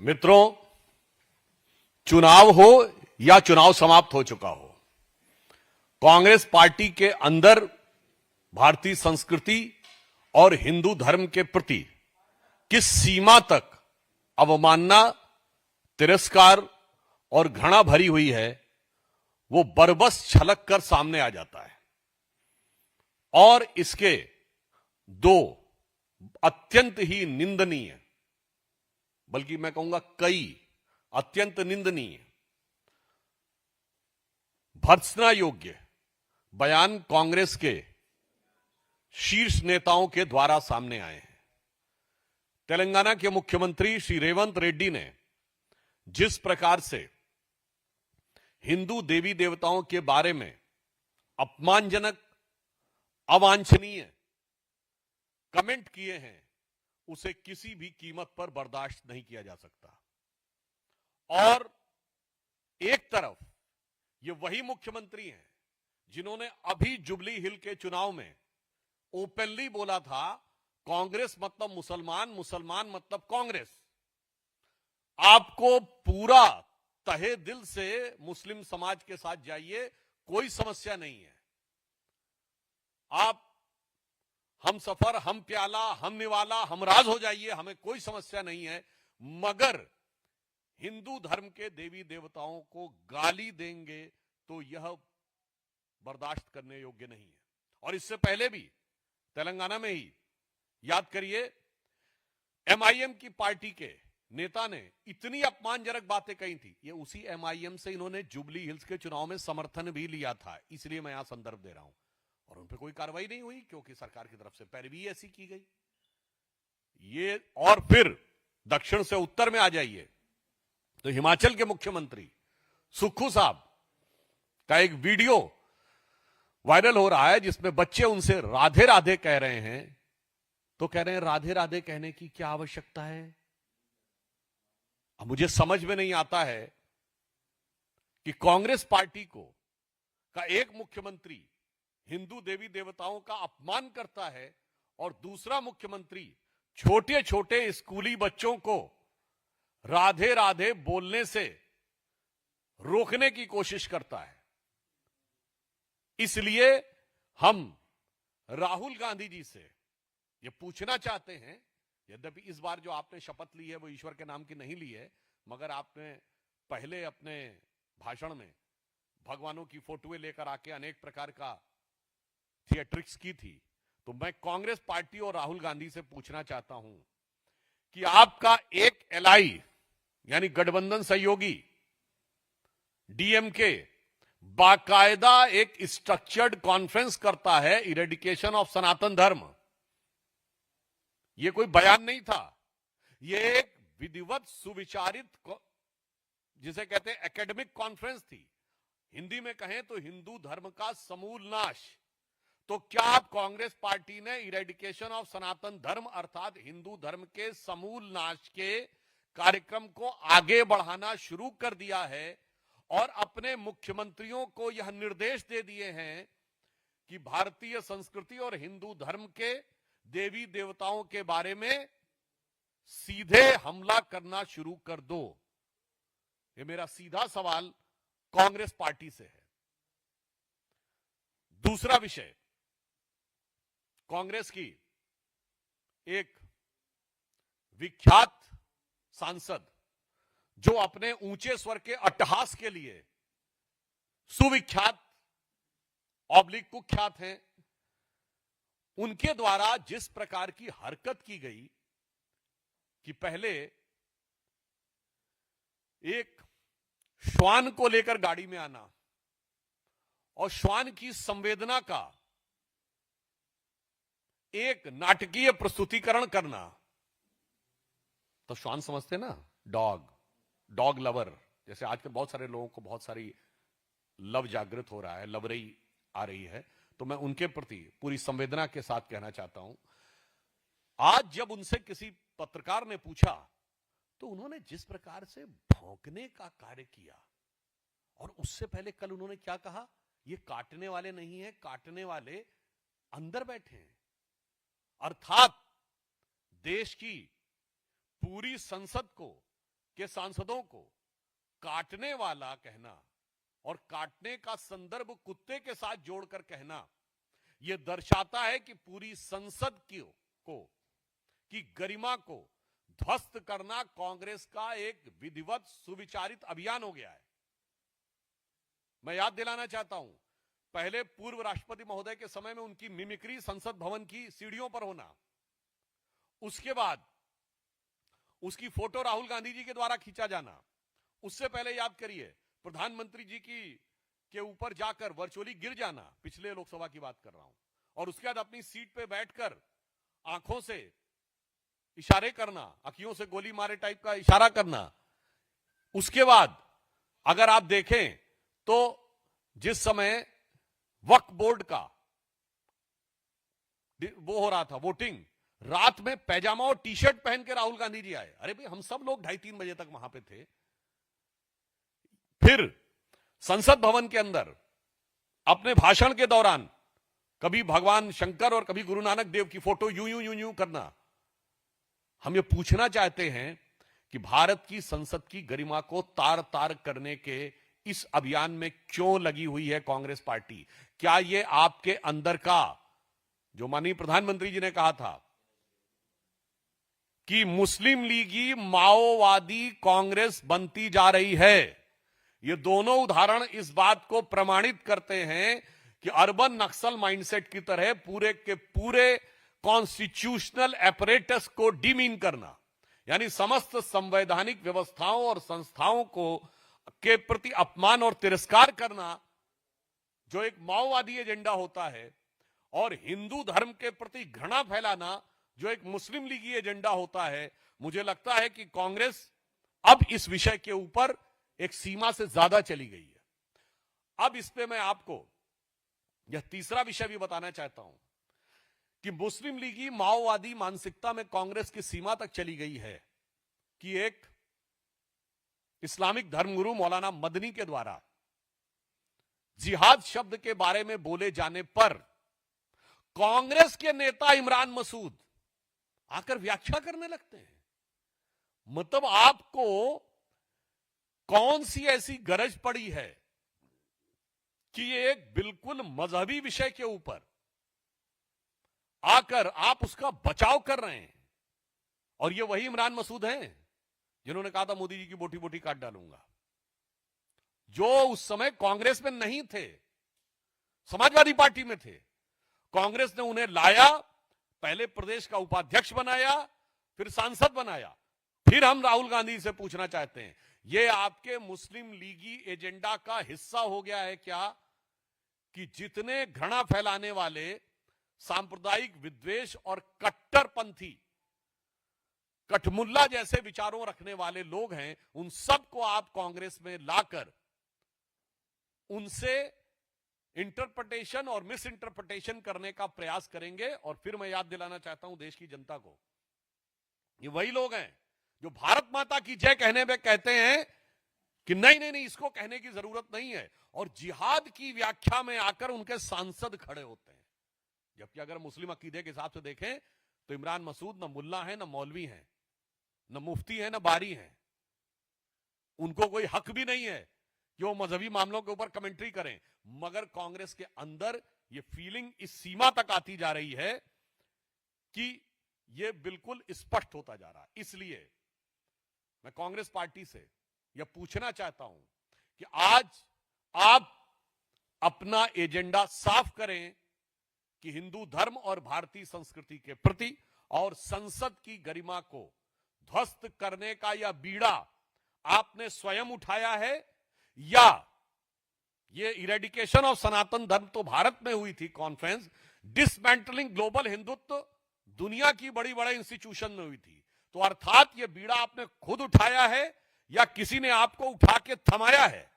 मित्रों, चुनाव हो या चुनाव समाप्त हो चुका हो, कांग्रेस पार्टी के अंदर भारतीय संस्कृति और हिंदू धर्म के प्रति किस सीमा तक अवमानना, तिरस्कार और घृणा भरी हुई है, वो बरबस छलक कर सामने आ जाता है। और इसके दो अत्यंत ही निंदनीय, बल्कि मैं कहूंगा कई अत्यंत निंदनीय, भर्त्सना योग्य बयान कांग्रेस के शीर्ष नेताओं के द्वारा सामने आए हैं। तेलंगाना के मुख्यमंत्री श्री रेवंत रेड्डी ने जिस प्रकार से हिंदू देवी देवताओं के बारे में अपमानजनक, अवांछनीय कमेंट किए हैं, उसे किसी भी कीमत पर बर्दाश्त नहीं किया जा सकता। और एक तरफ ये वही मुख्यमंत्री हैं जिन्होंने अभी जुबली हिल के चुनाव में ओपनली बोला था, कांग्रेस मतलब मुसलमान, मुसलमान मतलब कांग्रेस। आपको पूरा तहे दिल से मुस्लिम समाज के साथ जाइए, कोई समस्या नहीं है। आप हम सफर, हम प्याला, हम निवाला, हम राज हो जाइए, हमें कोई समस्या नहीं है। मगर हिंदू धर्म के देवी देवताओं को गाली देंगे तो यह बर्दाश्त करने योग्य नहीं है। और इससे पहले भी तेलंगाना में ही याद करिए, एमआईएम की पार्टी के नेता ने इतनी अपमानजनक बातें कही थी। ये उसी एमआईएम से इन्होंने जुबली हिल्स के चुनाव में समर्थन भी लिया था, इसलिए मैं यहां संदर्भ दे रहा हूं। और उन पर कोई कार्रवाई नहीं हुई क्योंकि सरकार की तरफ से पैरवी ऐसी की गई। ये और फिर दक्षिण से उत्तर में आ जाइए तो हिमाचल के मुख्यमंत्री सुक्खू साहब का एक वीडियो वायरल हो रहा है जिसमें बच्चे उनसे राधे राधे कह रहे हैं। तो कह रहे हैं राधे राधे कहने की क्या आवश्यकता है। अब मुझे समझ में नहीं आता है कि कांग्रेस पार्टी का एक मुख्यमंत्री हिंदू देवी देवताओं का अपमान करता है और दूसरा मुख्यमंत्री छोटे छोटे स्कूली बच्चों को राधे राधे बोलने से रोकने की कोशिश करता है। इसलिए हम राहुल गांधी जी से यह पूछना चाहते हैं, यद्यपि इस बार जो आपने शपथ ली है वो ईश्वर के नाम की नहीं ली है, मगर आपने पहले अपने भाषण में भगवानों की फोटोएं लेकर आके अनेक प्रकार का थिएट्रिक्स की थी। तो मैं कांग्रेस पार्टी और राहुल गांधी से पूछना चाहता हूं कि आपका एक एलआई यानी गठबंधन सहयोगी डीएमके बाकायदा एक स्ट्रक्चर्ड कॉन्फ्रेंस करता है इरेडिकेशन ऑफ सनातन धर्म। यह कोई बयान नहीं था, यह एक विधिवत सुविचारित, जिसे कहते हैं एकेडमिक कॉन्फ्रेंस थी। हिंदी में कहें तो हिंदू धर्म का समूल नाश। तो क्या आप कांग्रेस पार्टी ने इरेडिकेशन ऑफ सनातन धर्म अर्थात हिंदू धर्म के समूल नाश के कार्यक्रम को आगे बढ़ाना शुरू कर दिया है और अपने मुख्यमंत्रियों को यह निर्देश दे दिए हैं कि भारतीय संस्कृति और हिंदू धर्म के देवी देवताओं के बारे में सीधे हमला करना शुरू कर दो। यह मेरा सीधा सवाल कांग्रेस पार्टी से है। दूसरा विषय, कांग्रेस की एक विख्यात सांसद जो अपने ऊंचे स्वर के अट्टहास के लिए सुविख्यात ऑब्लिक कुख्यात हैं, उनके द्वारा जिस प्रकार की हरकत की गई कि पहले एक श्वान को लेकर गाड़ी में आना और श्वान की संवेदना का एक नाटकीय प्रस्तुतिकरण करना। तो श्वान समझते ना, डॉग लवर, जैसे आजकल बहुत सारे लोगों को बहुत सारी लव जागृत हो रहा है, लवरई आ रही है, तो मैं उनके प्रति पूरी संवेदना के साथ कहना चाहता हूं। आज जब उनसे किसी पत्रकार ने पूछा तो उन्होंने जिस प्रकार से भौंकने का कार्य किया, और उससे पहले कल उन्होंने क्या कहा, ये काटने वाले नहीं है, काटने वाले अंदर बैठे हैं। अर्थात देश की पूरी संसद को के सांसदों को काटने वाला कहना और काटने का संदर्भ कुत्ते के साथ जोड़कर कहना, यह दर्शाता है कि पूरी संसद की गरिमा को ध्वस्त करना कांग्रेस का एक विधिवत सुविचारित अभियान हो गया है। मैं याद दिलाना चाहता हूं, पहले पूर्व राष्ट्रपति महोदय के समय में उनकी मिमिक्री संसद भवन की सीढ़ियों पर होना, उसके बाद उसकी फोटो राहुल गांधी जी के द्वारा खींचा जाना, उससे पहले याद करिए प्रधानमंत्री जी के ऊपर जाकर वर्चुअली गिर जाना, पिछले लोकसभा की बात कर रहा हूं, और उसके बाद अपनी सीट पे बैठकर आंखों से इशारे करना, आंखों से गोली मारे टाइप का इशारा करना। उसके बाद अगर आप देखें तो जिस समय वक्फ बोर्ड का वो हो रहा था वोटिंग, रात में पैजामा और टी शर्ट पहन के राहुल गांधी जी आए। अरे भाई, हम सब लोग 2:30-3 बजे तक वहां पे थे। फिर संसद भवन के अंदर अपने भाषण के दौरान कभी भगवान शंकर और कभी गुरु नानक देव की फोटो यूं यूं यूं यूं करना। हम ये पूछना चाहते हैं कि भारत की संसद की गरिमा को तार तार करने के इस अभियान में क्यों लगी हुई है कांग्रेस पार्टी? क्या ये आपके अंदर का, जो माननीय प्रधानमंत्री जी ने कहा था कि मुस्लिम लीगी माओवादी कांग्रेस बनती जा रही है, ये दोनों उदाहरण इस बात को प्रमाणित करते हैं कि अर्बन नक्सल माइंडसेट की तरह पूरे के पूरे कॉन्स्टिट्यूशनल एपरेटस को डिमीन करना, यानी समस्त संवैधानिक व्यवस्थाओं और संस्थाओं को के प्रति अपमान और तिरस्कार करना, जो एक माओवादी एजेंडा होता है, और हिंदू धर्म के प्रति घृणा फैलाना, जो एक मुस्लिम लीगी एजेंडा होता है। मुझे लगता है कि कांग्रेस अब इस विषय के ऊपर एक सीमा से ज्यादा चली गई है। अब इस पे मैं आपको यह तीसरा विषय भी बताना चाहता हूं कि मुस्लिम लीगी माओवादी मानसिकता में कांग्रेस की सीमा तक चली गई है कि एक इस्लामिक धर्मगुरु मौलाना मदनी के द्वारा जिहाद शब्द के बारे में बोले जाने पर कांग्रेस के नेता इमरान मसूद आकर व्याख्या करने लगते हैं। मतलब आपको कौन सी ऐसी गरज पड़ी है कि ये एक बिल्कुल मजहबी विषय के ऊपर आकर आप उसका बचाव कर रहे हैं? और ये वही इमरान मसूद हैं जिन्होंने कहा था मोदी जी की बोटी बोटी काट डालूंगा, जो उस समय कांग्रेस में नहीं थे, समाजवादी पार्टी में थे। कांग्रेस ने उन्हें लाया, पहले प्रदेश का उपाध्यक्ष बनाया, फिर सांसद बनाया। फिर हम राहुल गांधी से पूछना चाहते हैं, यह आपके मुस्लिम लीगी एजेंडा का हिस्सा हो गया है क्या कि जितने घृणा फैलाने वाले सांप्रदायिक विद्वेष और कट्टरपंथी कठमुल्ला जैसे विचारों रखने वाले लोग हैं, उन सबको आप कांग्रेस में लाकर उनसे इंटरप्रिटेशन और मिस इंटरप्रिटेशन करने का प्रयास करेंगे? और फिर मैं याद दिलाना चाहता हूं देश की जनता को, ये वही लोग हैं जो भारत माता की जय कहने में कहते हैं कि नहीं नहीं नहीं, इसको कहने की जरूरत नहीं है, और जिहाद की व्याख्या में आकर उनके सांसद खड़े होते हैं। जबकि अगर मुस्लिम अकीदे के हिसाब से देखें तो इमरान मसूद न मुल्ला है, न मौलवी है, न मुफ्ती है, न बारी है। उनको कोई हक भी नहीं है कि वो मजहबी मामलों के ऊपर कमेंट्री करें। मगर कांग्रेस के अंदर ये फीलिंग इस सीमा तक आती जा रही है कि ये बिल्कुल स्पष्ट होता जा रहा है। इसलिए मैं कांग्रेस पार्टी से यह पूछना चाहता हूं कि आज आप अपना एजेंडा साफ करें कि हिंदू धर्म और भारतीय संस्कृति के प्रति और संसद की गरिमा को ध्वस्त करने का यह बीड़ा आपने स्वयं उठाया है, या ये इरेडिकेशन ऑफ सनातन धर्म तो भारत में हुई थी कॉन्फ्रेंस, डिसमेंटलिंग ग्लोबल हिंदुत्व दुनिया की बड़ी बड़े इंस्टीट्यूशन में हुई थी। तो अर्थात ये बीड़ा आपने खुद उठाया है या किसी ने आपको उठा के थमाया है?